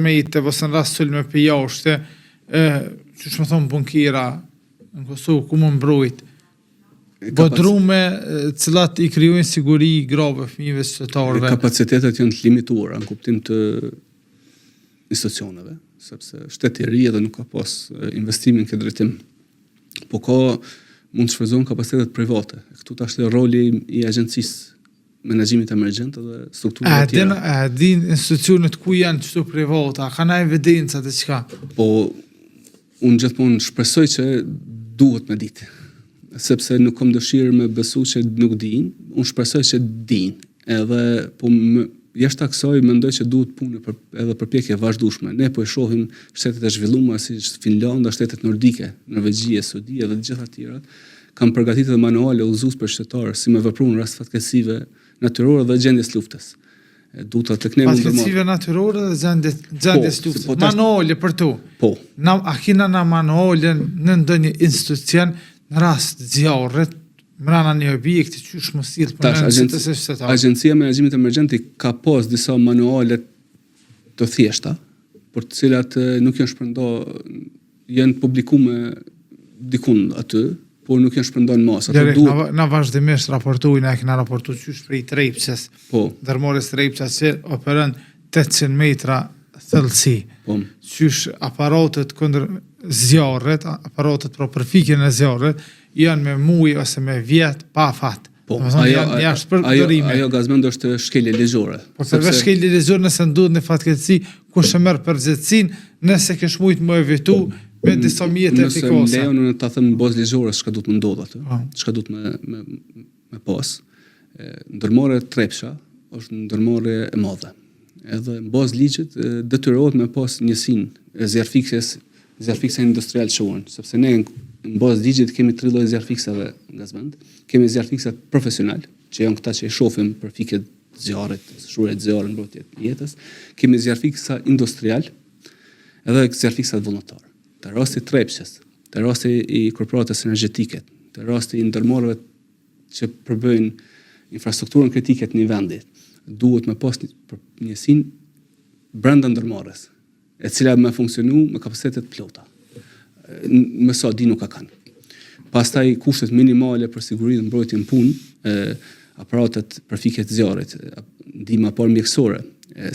me të ose në rast sulme për jashtë, që më thonë bunkira në Kosovë, ku më mbrojt, bodrume cilat i krijojnë siguri grave fëmijëve qytetarëve. Kapacitetet janë të limituara në kuptim të institucioneve, sepse shteti i ri edhe nuk ka pas investimin këtë drejtim. Po ka mund të shfrytëzohen kapacitetet private. Këtu tash është roli i agjencisë menaxhimit emergjent dhe strukturave të tjera. A din institucionet ku janë çdo privata, kanë evidenca të çka? Po unë gjithmonë shpresoj që duhet me ditë. Sepse nuk kam dëshirë me besu që nuk din, unë shpresoj që din. Edhe po jashtë kësaj mendoj që duhet punë edhe përpjekje vazhdueshme. Ne po e shohim shtetet e zhvilluara si Finlanda, shtetet nordike, Norvegji, Suedia dhe të gjitha të tjerat kanë përgatitur manuale udhëzues për qytetarë si me vepruar në rast fatkeqësive natyrore dhe gjendjes luftës. Duhet të ne mund të fatkeqësive natyrore dhe gjendjes luftës. Manuale për to. Po. A kena na manuale në ndonjë institucion në rast zjarrit mbrana një objekti që është mos sill për shtetëtarë. Agjencia e Menaxhimit Emergjent ka pas disa manuale të thjeshta, për të cilat nuk janë shpërndar, janë publikuar dikun aty, por nuk janë shpërndar në masë. Na vazhdimisht raportojnë, na kena raportuar qysh prej Trepçës. Po. Dërmores Trepça që operon 800 metra thellësi. Po. Qysh aparatet kundër zjarrit, aparatet për fikjen e zjarrit janë me muj ose me vjet pa fat. Po, ajo gazmend është shkelje ligjore. Po përveç shkelje ligjore nëse ndodh në fatkeqësi, kush e merr përgjegjësinë nëse ke shmujt më evitu me disa mjete efikase. Nëse më lejon ta them në bazë ligjore çka duhet të ndodh aty. Çka duhet me pas. Ndërmarrja Trepça është ndërmarrje e madhe. Edhe në bazë ligjit detyrohet me pas njësinë e zjarrfiksjes industrial quhen, sepse ne në bazë ligjit kemi 3 lloje zjarrfiksave nga zëvend. Kemi zjarrfiksat profesional, që janë këta që i shohim për fikjet zjarrit, shurjet zjarrit mbrojtje të jetës. Kemi zjarrfiksa industrial, edhe zjarrfiksat vullnetar. Të rasti Trepçës, të rasti i korporatës energjetike, të rasti i ndërmarrjeve që përbëjnë infrastrukturën kritike të një vendi, duhet me pas njësinë brenda ndërmarrjes, e cila me funksionu me kapacitetet plota. Me sa di nuk ka kanë. Pastaj kushtet minimale për sigurinë mbrojtjen punë, aparatet për fikje të zjarrit, ndihma por mjekësore,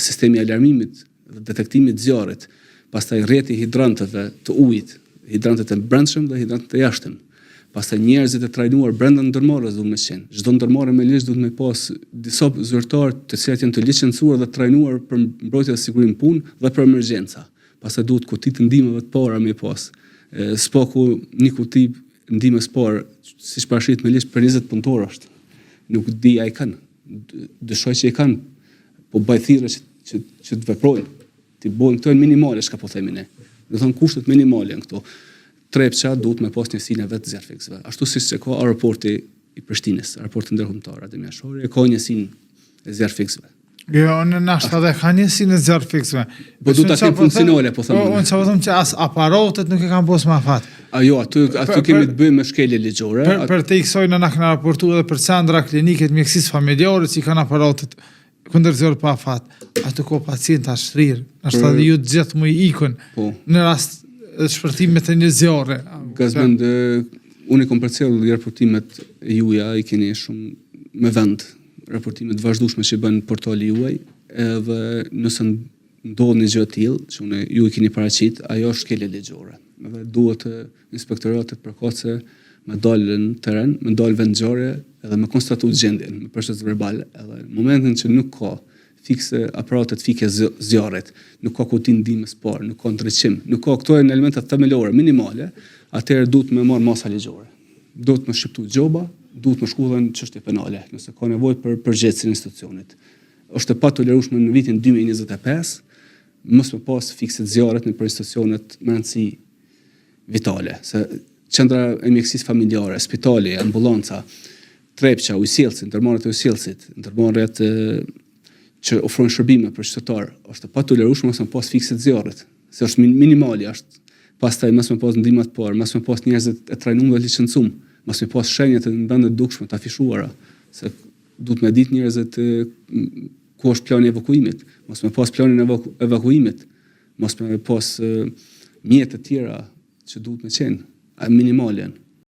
sistemi i alarmimit dhe detektimit të zjarrit, pastaj rrjeti i hidranteve të ujit, hidrantet e brendshëm dhe hidrantet e jashtëm. Pastaj njerëzit e trajnuar brenda ndërmarrjes duhet me qenë. Çdo ndërmarrje me ligj duhet me pas disa zyrtar të cilët janë të licencuar dhe trajnuar për mbrojtje dhe sigurinë punë dhe për emergjenca. Pastaj duhet kuti të ndihmave të para me pas. Spaku një kuti ndihmës parë, siç parashit me ligj për 20 punëtor është. Nuk di ai kanë. Dëshoj që i kanë, po bëj thirrje që të veprojnë. Ti bojnë këto minimale, çka po themi ne. Do thon kushtet minimale janë këto. Trepça duhet me pas njësinë vetë zjarrfiksave. Ashtu siç e ka aeroporti i Prishtinës, aeroporti ndërkombëtar Adem Jashori, ka njësinë e zjarrfiksave. Jo, në nashta dhe ka njësinë e zjarrfiksave. Po duhet ta kemë funksionale, po them. Unë çfarë them që as aparatet nuk e kanë pas më afat. Ajo, aty kemi të bëjmë me shkelje ligjore. Për të iksoj na kanë raportuar edhe për centra klinike të mjekësisë familjare që kanë aparatet kundër zjarrit pa afat. Aty ka pacient ashtrir, nashta dhe ju të gjithë më ikën në rast shpërtimit të një zjarri. Gazmend, unë kam përcjellur raportimet e juaja, i keni shumë me vend, raportimet vazhdueshme që bën portali juaj, edhe nëse ndodh një gjë e tillë, që unë ju i keni paraqit, ajo është shkelje ligjore. Edhe duhet inspektoratet përkatëse me dalë në terren, me dalë vendngjarje edhe me konstatu gjendjen, me procedurë verbale, edhe në momentin që nuk ka fikse aparatet fikje zjarrit, nuk ka kuti ndihmës parë, nuk ka ndriçim, nuk ka këto elementet themelore, minimale, atëherë duhet me marr masa ligjore. Duhet me shqiptu gjoba, duhet me shku dhe në çështje penale, nëse ka nevojë për përgjegjësinë e institucionit. Është e patolerueshme në vitin 2025 mos me pas fikse zjarrit në për institucionet me rëndësi vitale, se qendra e mjekësisë familjare, spitali, ambulanca, Trepça, ujësjellësi, ndërmarrjet e ujësjellësit, ndërmarrjet që ofrojnë shërbime për qytetar, është patolerueshme mos me pas fikse zjarrit, se është minimali është. Pastaj mos me pas ndihmë të parë, mos me pas njerëz të trajnuar dhe licencuar, mos me pas shenjat në vende të dukshme të afishuara, se duhet me ditë njerëzit ku është plani i evakuimit, mos me pas planin e evakuimit, mos me pas mjetet tjera që duhet me qenë, minimale janë.